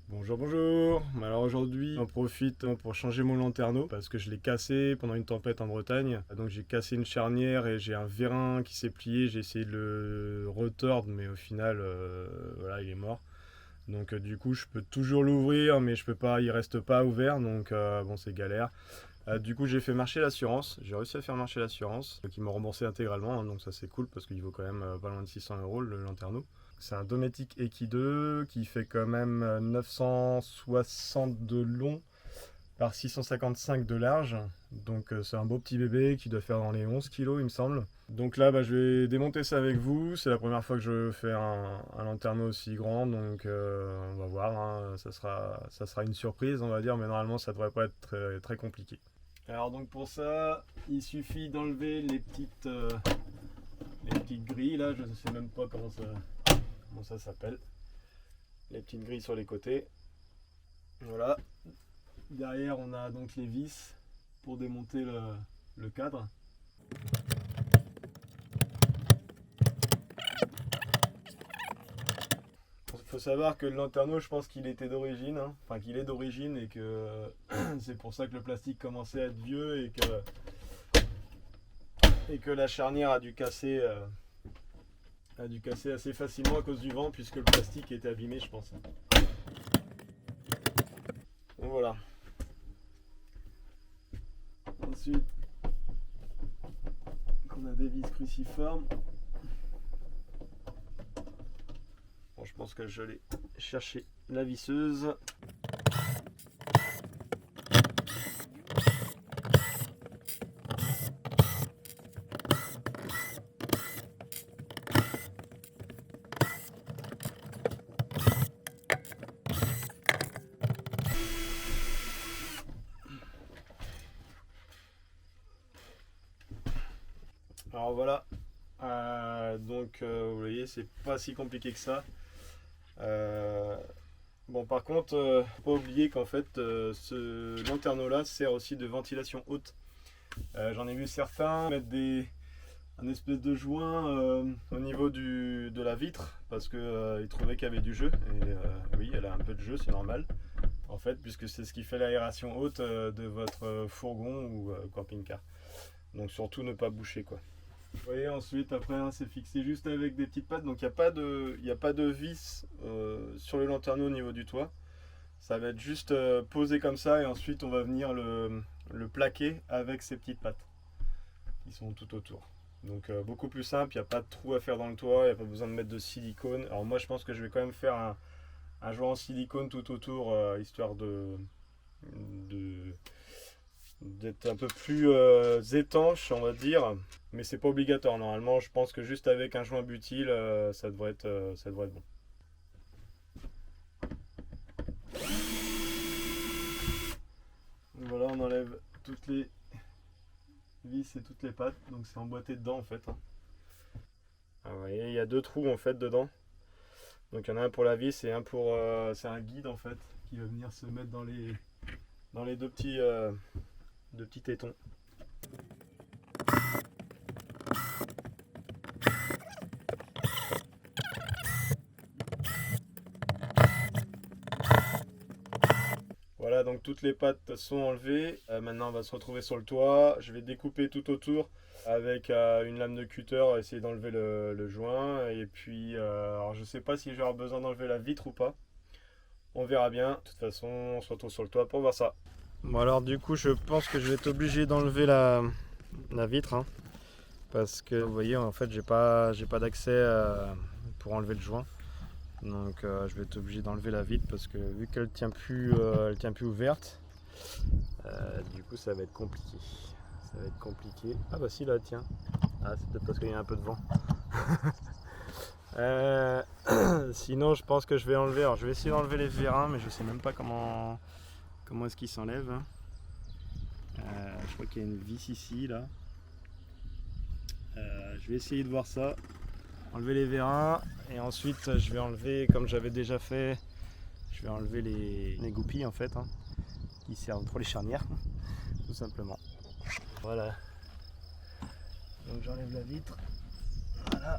Bonjour, bonjour. Alors aujourd'hui, j'en profite pour changer mon lanterneau parce que je l'ai cassé pendant une tempête en Bretagne. Donc j'ai cassé une charnière et j'ai un vérin qui s'est plié. J'ai essayé de le retordre, mais au final, voilà, il est mort. Donc du coup, je peux toujours l'ouvrir, mais je peux pas, il reste pas ouvert. Donc bon, c'est galère. Du coup, j'ai fait marcher l'assurance. J'ai réussi à faire marcher l'assurance, qui m'a remboursé intégralement. Donc ça, c'est cool parce qu'il vaut quand même pas loin de 600 € le lanterneau. C'est un Dometic Eki 2 qui fait quand même 960 de long par 655 de large. Donc c'est un beau petit bébé qui doit faire dans les 11 kilos, il me semble. Donc là, je vais démonter ça avec vous. C'est la première fois que je fais un lanterneau aussi grand. Donc on va voir, hein. Ça sera une surprise, on va dire. Mais normalement, ça devrait pas être très, très compliqué. Alors donc pour ça, il suffit d'enlever les petites grilles là. Je ne sais même pas comment ça s'appelle. Les petites grilles sur les côtés. Voilà. Derrière, on a donc les vis pour démonter le cadre. Il faut savoir que le lanterneau, je pense qu'il était d'origine, hein. Enfin qu'il est d'origine et que c'est pour ça que le plastique commençait à être vieux et que la charnière a dû casser assez facilement à cause du vent puisque le plastique était abîmé, je pense. Donc voilà. Ensuite, on a des vis cruciformes. Bon, je pense que je vais chercher la visseuse. Alors voilà, vous voyez, c'est pas si compliqué que ça. Bon, par contre, faut pas oublier qu'en fait, ce lanterneau là sert aussi de ventilation haute. J'en ai vu certains mettre un espèce de joint au niveau de la vitre parce qu'ils trouvaient qu'il y avait du jeu. Et oui, elle a un peu de jeu, c'est normal. En fait, puisque c'est ce qui fait l'aération haute de votre fourgon ou camping-car. Donc surtout ne pas boucher quoi. Vous voyez, ensuite, après, hein, c'est fixé juste avec des petites pattes. Donc, il n'y a pas de vis sur le lanterneau au niveau du toit. Ça va être juste posé comme ça. Et ensuite, on va venir le plaquer avec ces petites pattes qui sont tout autour. Donc, beaucoup plus simple. Il n'y a pas de trou à faire dans le toit. Il n'y a pas besoin de mettre de silicone. Alors, moi, je pense que je vais quand même faire un joint en silicone tout autour, histoire d'être un peu plus étanche, on va dire, mais c'est pas obligatoire. Normalement, je pense que juste avec un joint butyl, ça devrait être bon. Donc voilà, on enlève toutes les vis et toutes les pattes, donc c'est emboîté dedans en fait, hein. Ah, vous voyez, il y a deux trous en fait dedans. Donc il y en a un pour la vis et un pour c'est un guide en fait qui va venir se mettre dans les deux petits tétons. Voilà, donc toutes les pattes sont enlevées. Maintenant, on va se retrouver sur le toit. Je vais découper tout autour avec une lame de cutter, essayer d'enlever le joint. Et puis, alors je sais pas si j'aurai besoin d'enlever la vitre ou pas. On verra bien. De toute façon, on se retrouve sur le toit pour voir ça. Bon, alors du coup, je pense que je vais être obligé d'enlever la vitre, hein, parce que vous voyez, en fait, j'ai pas d'accès pour enlever le joint. Donc je vais être obligé d'enlever la vitre parce que vu qu'elle tient plus ouverte, du coup ça va être compliqué. Ça va être compliqué. Ah bah si là tiens. Ah c'est peut-être parce qu'il y a un peu de vent. Sinon je pense que je vais enlever. Alors je vais essayer d'enlever les vérins mais je sais même pas comment est-ce qu'ils s'enlèvent. Je crois qu'il y a une vis ici là. Je vais essayer de voir ça. Enlever les vérins et ensuite je vais enlever, comme j'avais déjà fait, je vais enlever les goupilles en fait, hein, qui servent pour les charnières tout simplement. Voilà, donc j'enlève la vitre, voilà.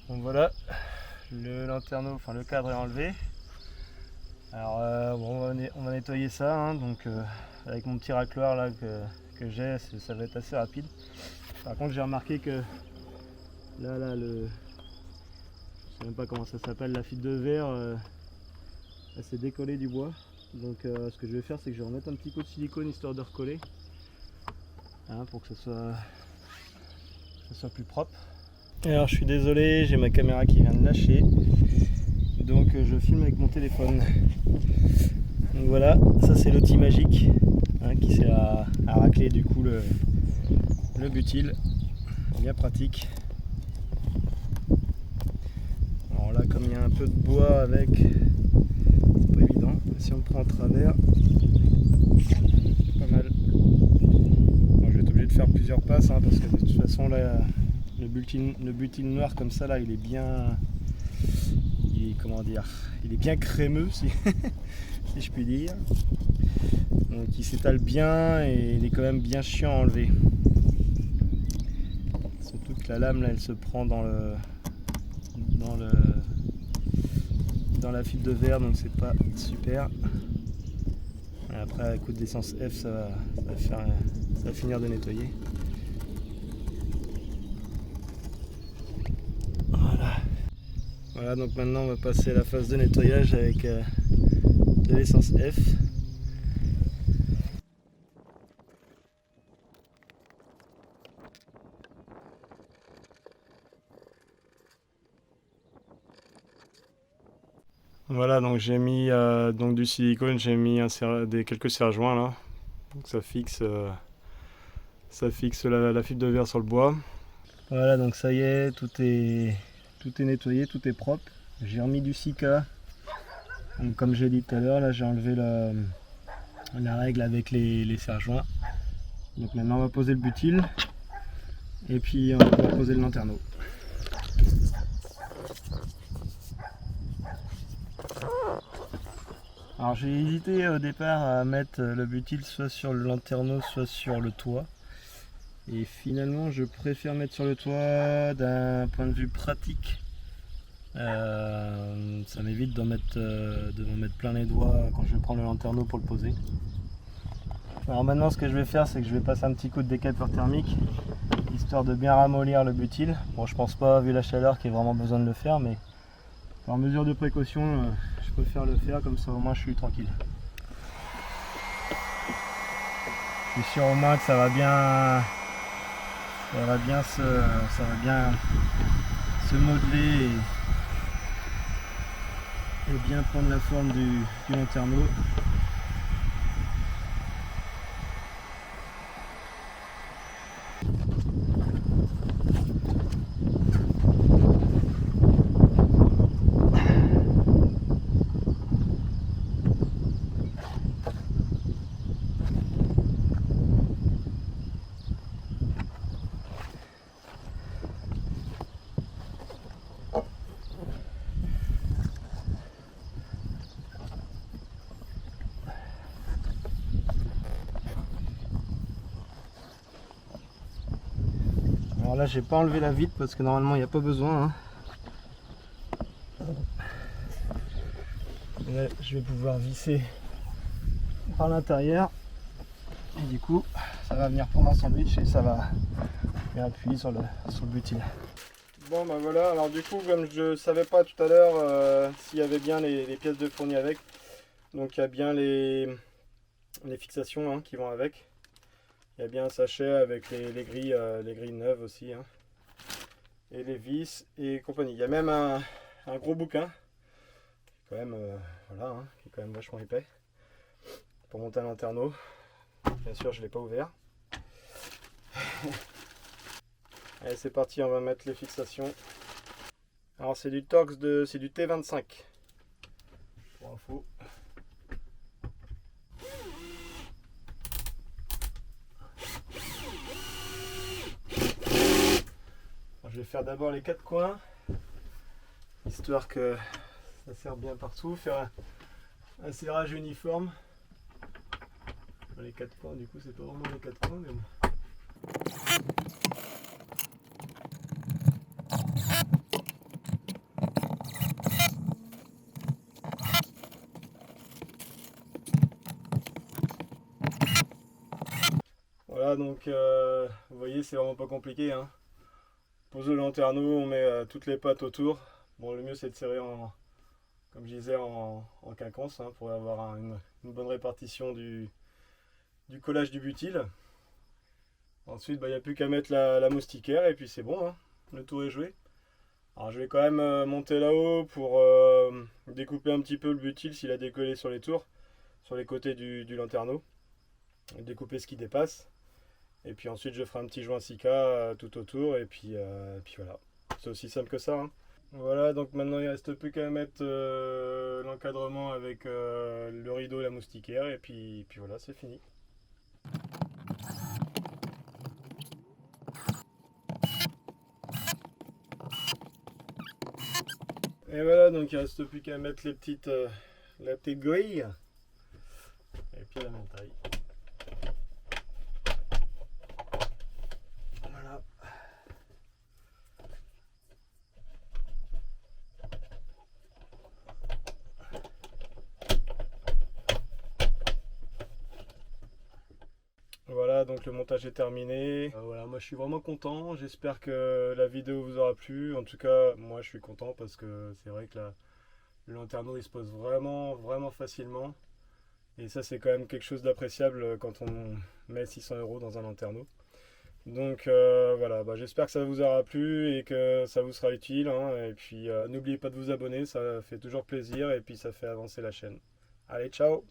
Donc voilà, le lanterneau, enfin le cadre est enlevé. Alors bon, on va nettoyer ça, hein, donc avec mon petit racloir là que j'ai, ça va être assez rapide. Par contre j'ai remarqué que là je sais même pas comment ça s'appelle, la fibre de verre, elle s'est décollée du bois. Donc ce que je vais faire, c'est que je vais remettre un petit coup de silicone histoire de recoller, hein, pour que ça soit plus propre. Et alors je suis désolé, j'ai ma caméra qui vient de lâcher, donc je filme avec mon téléphone. Donc voilà, ça c'est l'outil magique, hein, qui sert à racler du coup le butyl, bien pratique. Alors là, comme il y a un peu de bois avec, c'est pas évident, mais si on le prend en travers, pas mal. Bon, je vais être obligé de faire plusieurs passes, hein, parce que de toute façon là, le butyl noir comme ça là, il est bien, comment dire, il est bien crémeux si, si je puis dire. Donc il s'étale bien et il est quand même bien chiant à enlever. Surtout que la lame là, elle se prend dans la fibre de verre, donc c'est pas super. Et après à coup d'essence F, ça va finir de nettoyer. Voilà, donc maintenant on va passer à la phase de nettoyage avec de l'essence F. Voilà, donc j'ai mis donc du silicone, j'ai mis quelques serre-joints là, donc ça fixe la fibre de verre sur le bois. Voilà, donc ça y est, tout est nettoyé, tout est propre. J'ai remis du Sika. Donc comme j'ai dit tout à l'heure, là j'ai enlevé la règle avec les serre-joints. Donc maintenant on va poser le butyl et puis on va poser le lanterneau. Alors j'ai hésité au départ à mettre le butyl soit sur le lanterneau, soit sur le toit. Et finalement je préfère mettre sur le toit d'un point de vue pratique. Ça m'évite de m'en mettre plein les doigts quand je vais prendre le lanterneau pour le poser. Alors maintenant ce que je vais faire, c'est que je vais passer un petit coup de décapeur thermique, histoire de bien ramollir le butyl. Bon, je pense pas, vu la chaleur, qu'il y ait vraiment besoin de le faire, mais par mesure de précaution, je préfère le faire, comme ça au moins je suis tranquille. Je suis sûr au moins que ça va bien se modeler et bien prendre la forme du lanterneau. Alors là j'ai pas enlevé la vitre parce que normalement il n'y a pas besoin, hein. Là, je vais pouvoir visser par l'intérieur et du coup ça va venir prendre un sandwich et ça va bien appuyer sur le butyl. Bon bah voilà, alors du coup comme je savais pas tout à l'heure s'il y avait bien les pièces de fourni avec, donc il y a bien les fixations, hein, qui vont avec. Il y a bien un sachet avec les grilles neuves aussi, hein, et les vis et compagnie. Il y a même un gros bouquin, quand même, voilà, hein, qui est quand même vachement épais, pour monter un lanterneau. Bien sûr, je ne l'ai pas ouvert. Allez, c'est parti, on va mettre les fixations. Alors c'est du Torx, c'est du T25, pour info. Je vais faire d'abord les 4 coins, histoire que ça serre bien partout, faire un serrage uniforme. Les 4 coins, du coup c'est pas vraiment les 4 coins, mais bon. donc vous voyez, c'est vraiment pas compliqué, hein. On pose le lanterneau, on met toutes les pattes autour. Bon, le mieux c'est de serrer comme je disais, en quinconce, hein, pour avoir une bonne répartition du collage du butyl. Ensuite, il n'y a plus qu'à mettre la moustiquaire et puis c'est bon, hein, le tour est joué. Alors je vais quand même monter là-haut pour découper un petit peu le butyl s'il a décollé sur les tours, sur les côtés du lanterneau. Découper ce qui dépasse. Et puis ensuite je ferai un petit joint Sika tout autour et puis voilà. C'est aussi simple que ça, hein. Voilà, donc maintenant il ne reste plus qu'à mettre l'encadrement avec le rideau et la moustiquaire et puis voilà, c'est fini. Et voilà, donc il ne reste plus qu'à mettre la petite grille et puis à la même taille. Voilà. Voilà, donc le montage est terminé. Voilà, moi je suis vraiment content. J'espère que la vidéo vous aura plu. En tout cas, moi je suis content parce que c'est vrai que le lanterneau il se pose vraiment, vraiment facilement. Et ça, c'est quand même quelque chose d'appréciable quand on met 600 € dans un lanterneau. Donc voilà, j'espère que ça vous aura plu et que ça vous sera utile, hein. Et puis n'oubliez pas de vous abonner, ça fait toujours plaisir et puis ça fait avancer la chaîne. Allez, ciao!